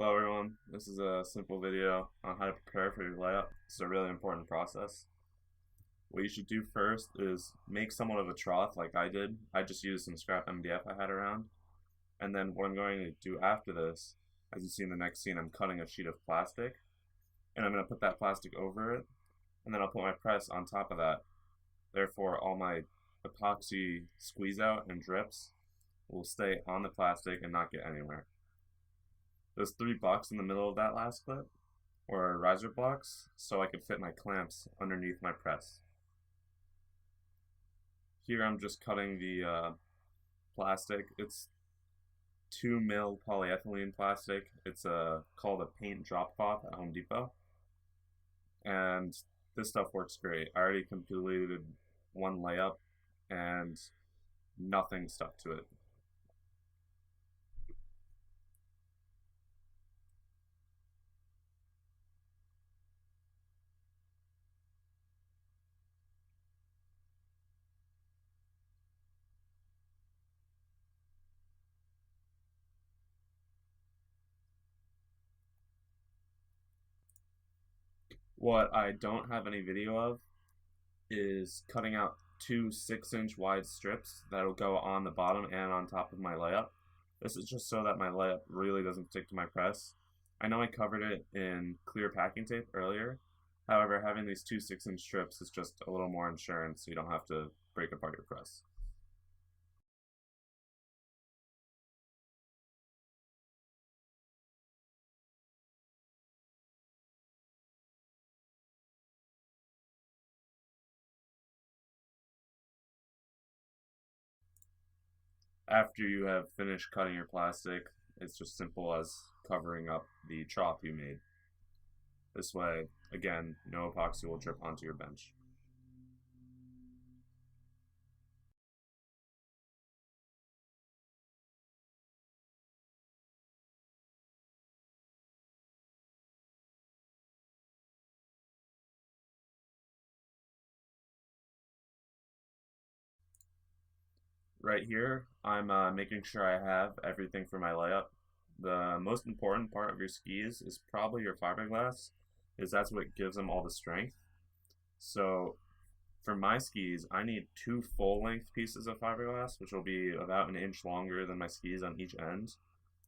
Hello everyone, this is a simple video on how to prepare for your layup. It's a really important process. What you should do first is make somewhat of a trough like I did. I just used some scrap MDF I had around. And then what I'm going to do after this, as you see in the next scene, I'm cutting a sheet of plastic. And I'm going to put that plastic over it. And then I'll put my press on top of that. Therefore, all my epoxy squeeze out and drips will stay on the plastic and not get anywhere. Those 3 blocks in the middle of that last clip were riser blocks so I could fit my clamps underneath my press. Here I'm just cutting the plastic. It's 2 mil polyethylene plastic. It's called a paint drop cloth at Home Depot. And this stuff works great. I already completed one layup and nothing stuck to it. What I don't have any video of is cutting out two 6-inch wide strips that'll go on the bottom and on top of my layup. This is just so that my layup really doesn't stick to my press. I know I covered it in clear packing tape earlier. However, having these two 6-inch strips is just a little more insurance so you don't have to break apart your press. After you have finished cutting your plastic, it's just simple as covering up the trough you made. This way, again, no epoxy will drip onto your bench. Right here, I'm making sure I have everything for my layup. The most important part of your skis is probably your fiberglass, is that's what gives them all the strength. So for my skis, I need 2 full-length pieces of fiberglass, which will be about an inch longer than my skis on each end.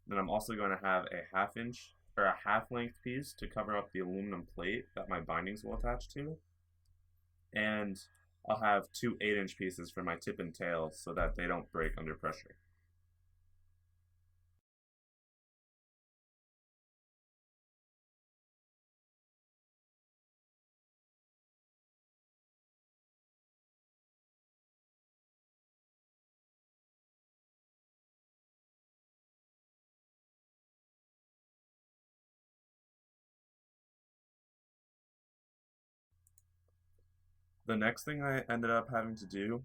Then I'm also going to have a half-inch or a half-length piece to cover up the aluminum plate that my bindings will attach to. And I'll have two 8-inch pieces for my tip and tail so that they don't break under pressure. The next thing I ended up having to do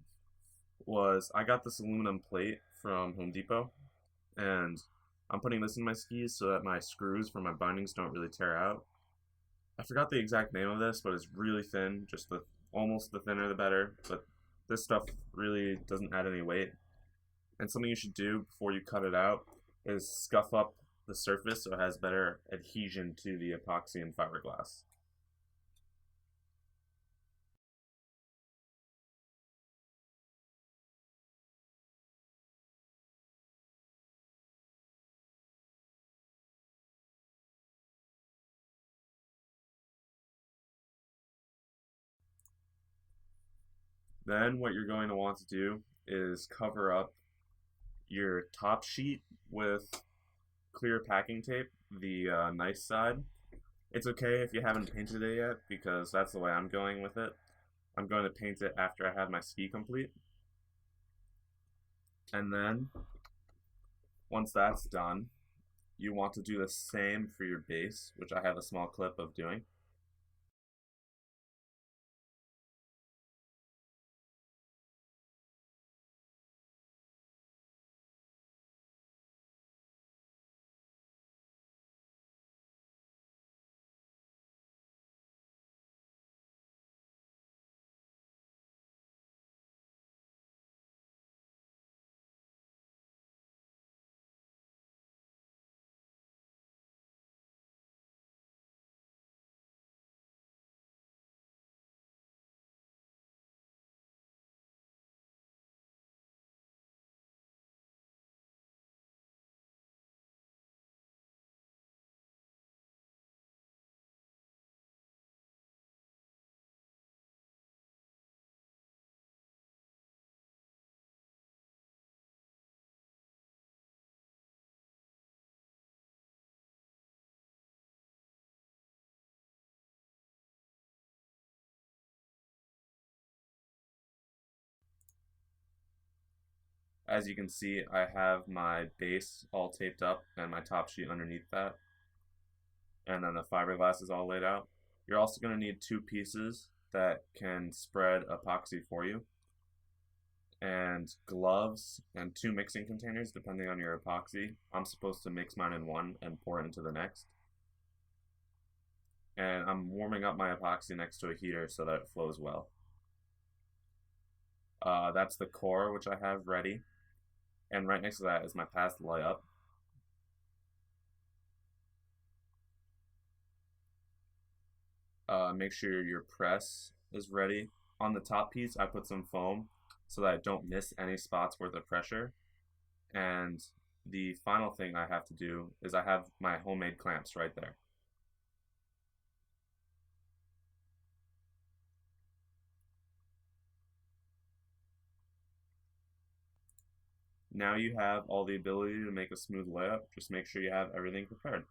was I got this aluminum plate from Home Depot, and I'm putting this in my skis so that my screws for my bindings don't really tear out. I forgot the exact name of this, but it's really thin, just almost the thinner the better, but this stuff really doesn't add any weight. And something you should do before you cut it out is scuff up the surface so it has better adhesion to the epoxy and fiberglass. Then what you're going to want to do is cover up your top sheet with clear packing tape, the nice side. It's okay if you haven't painted it yet because that's the way I'm going with it. I'm going to paint it after I have my ski complete. And then once that's done, you want to do the same for your base, which I have a small clip of doing. As you can see, I have my base all taped up and my top sheet underneath that, and then the fiberglass is all laid out. You're also going to need two pieces that can spread epoxy for you, and gloves and two mixing containers depending on your epoxy. I'm supposed to mix mine in one and pour it into the next. And I'm warming up my epoxy next to a heater so that it flows well. That's the core, which I have ready. And right next to that is my past layup. Make sure your press is ready. On the top piece, I put some foam so that I don't miss any spots worth of pressure. And the final thing I have to do is I have my homemade clamps right there. Now you have all the ability to make a smooth layup. Just make sure you have everything prepared.